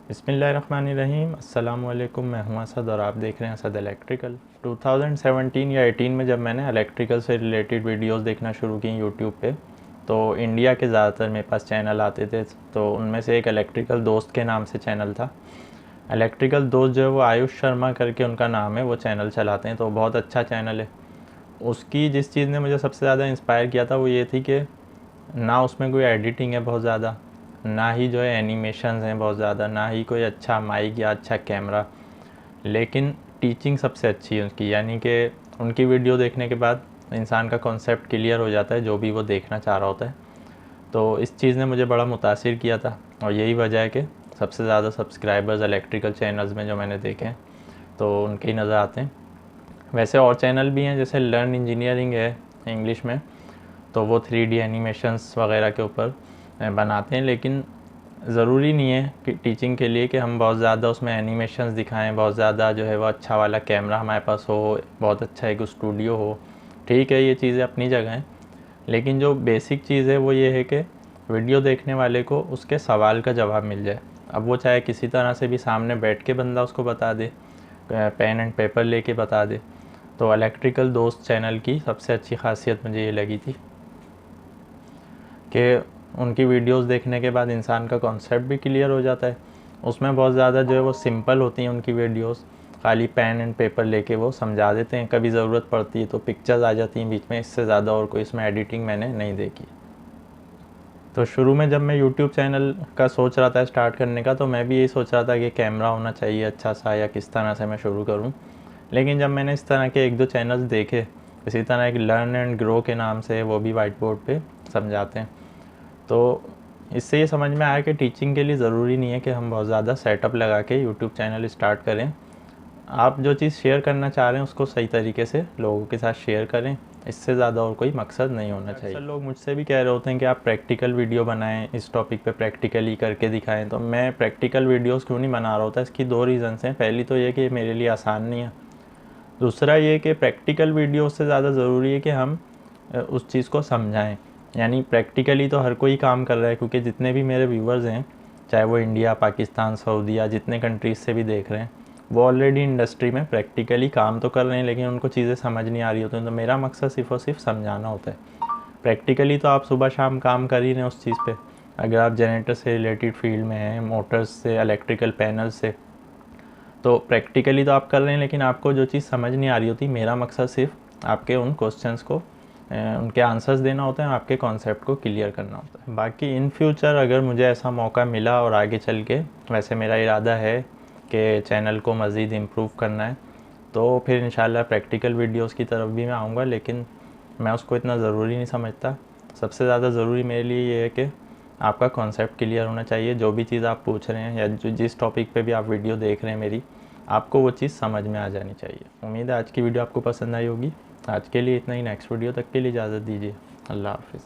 बिस्मिल्लाहिर्रहमानिर्रहीम। अस्सलामुअलैकुम। मैं हूं असद और आप देख रहे हैं असद इलेक्ट्रिकल। 2017 या 18 में जब मैंने इलेक्ट्रिकल से रिलेटेड वीडियोस देखना शुरू की यूट्यूब पे, तो इंडिया के ज़्यादातर मेरे पास चैनल आते थे। तो उनमें से एक इलेक्ट्रिकल दोस्त के नाम से चैनल था। इलेक्ट्रिकल दोस्त जो है वो आयुष शर्मा करके उनका नाम है, वो चैनल चलाते हैं। तो बहुत अच्छा चैनल है। उसकी जिस चीज़ ने मुझे सबसे ज़्यादा इंस्पायर किया था वो ये थी कि ना उसमें कोई एडिटिंग है बहुत ज़्यादा, ना ही जो है एनिमेशंस हैं बहुत ज़्यादा, ना ही कोई अच्छा माइक या अच्छा कैमरा, लेकिन टीचिंग सबसे अच्छी है उनकी। यानी कि उनकी वीडियो देखने के बाद इंसान का कॉन्सेप्ट क्लियर हो जाता है, जो भी वो देखना चाह रहा होता है। तो इस चीज़ ने मुझे बड़ा मुतासिर किया था और यही वजह है कि सबसे ज़्यादा सब्सक्राइबर्स इलेक्ट्रिकल चैनल्स में जो मैंने देखे हैं तो उनके ही नज़र आते हैं। वैसे और चैनल भी हैं, जैसे लर्न इंजीनियरिंग है इंग्लिश में, तो वो 3D एनिमेशंस वगैरह के ऊपर बनाते हैं। लेकिन ज़रूरी नहीं है कि टीचिंग के लिए कि हम बहुत ज़्यादा उसमें एनिमेशंस दिखाएं, बहुत ज़्यादा जो है वो अच्छा वाला कैमरा हमारे पास हो, बहुत अच्छा एक स्टूडियो हो। ठीक है, ये चीज़ें अपनी जगह हैं, लेकिन जो बेसिक चीज़ है वो ये है कि वीडियो देखने वाले को उसके सवाल का जवाब मिल जाए। अब वो चाहे किसी तरह से भी सामने बैठ के बंदा उसको बता दे, पेन एंड पेपर लेके बता दे। तो इलेक्ट्रिकल दोस्त चैनल की सबसे अच्छी खासियत मुझे ये लगी थी कि उनकी वीडियोस देखने के बाद इंसान का कॉन्सेप्ट भी क्लियर हो जाता है। उसमें बहुत ज़्यादा जो है वो सिंपल होती हैं उनकी वीडियोस, खाली पेन एंड पेपर लेके वो समझा देते हैं। कभी ज़रूरत पड़ती है तो पिक्चर्स आ जाती हैं बीच में, इससे ज़्यादा और कोई इसमें एडिटिंग मैंने नहीं देखी। तो शुरू में जब मैं यूट्यूब चैनल का सोच रहा था स्टार्ट करने का, तो मैं भी यही सोच रहा था कि कैमरा होना चाहिए अच्छा सा, या किस तरह से मैं शुरू करूँ। लेकिन जब मैंने इस तरह के एक दो चैनल्स देखे, इसी तरह एक लर्न एंड ग्रो के नाम से, वो भी वाइट बोर्ड पे समझाते हैं, तो इससे ये समझ में आया कि टीचिंग के लिए ज़रूरी नहीं है कि हम बहुत ज़्यादा सेटअप लगा के यूट्यूब चैनल स्टार्ट करें। आप जो चीज़ शेयर करना चाह रहे हैं उसको सही तरीके से लोगों के साथ शेयर करें, इससे ज़्यादा और कोई मकसद नहीं होना चाहिए। अक्सर लोग मुझसे भी कह रहे होते हैं कि आप प्रैक्टिकल वीडियो बनाएं, इस टॉपिक पे प्रैक्टिकली करके दिखाएं। तो मैं प्रैक्टिकल वीडियोस क्यों नहीं बना रहा होता, इसकी दो रीज़न्स हैं। पहली तो ये कि मेरे लिए आसान नहीं है, दूसरा ये कि प्रैक्टिकल वीडियो से ज़्यादा ज़रूरी है कि हम उस चीज़ को समझाएं। यानी प्रैक्टिकली तो हर कोई काम कर रहा है, क्योंकि जितने भी मेरे व्यूवर्स हैं, चाहे वो इंडिया, पाकिस्तान, सऊदी या जितने कंट्रीज़ से भी देख रहे हैं, वो ऑलरेडी इंडस्ट्री में प्रैक्टिकली काम तो कर रहे हैं, लेकिन उनको चीज़ें समझ नहीं आ रही होती हैं। तो मेरा मकसद सिर्फ़ और सिर्फ समझाना होता है। प्रैक्टिकली तो आप सुबह शाम काम कर ही रहे हैं उस चीज़ पे। अगर आप जनरेटर से रिलेटेड फील्ड में हैं, मोटर्स से, इलेक्ट्रिकल पैनल से, तो प्रैक्टिकली तो आप कर रहे हैं, लेकिन आपको जो चीज़ समझ नहीं आ रही होती, मेरा मकसद सिर्फ आपके उन क्वेश्चंस को उनके आंसर्स देना होता है, आपके कॉन्सेप्ट को क्लियर करना होता है। बाकी इन फ्यूचर अगर मुझे ऐसा मौका मिला और आगे चल के, वैसे मेरा इरादा है कि चैनल को मज़ीद इम्प्रूव करना है, तो फिर इंशाल्लाह प्रैक्टिकल वीडियोस की तरफ भी मैं आऊँगा। लेकिन मैं उसको इतना ज़रूरी नहीं समझता। सबसे ज़्यादा ज़रूरी मेरे लिए ये है कि आपका कॉन्सेप्ट क्लियर होना चाहिए। जो भी चीज़ आप पूछ रहे हैं या जो जिस टॉपिक पे भी आप वीडियो देख रहे हैं मेरी, आपको वो चीज़ समझ में आ जानी चाहिए। उम्मीद है आज की वीडियो आपको पसंद आई होगी। आज के लिए इतना ही। नेक्स्ट वीडियो तक के लिए इजाज़त दीजिए। अल्लाह हाफ़िज़।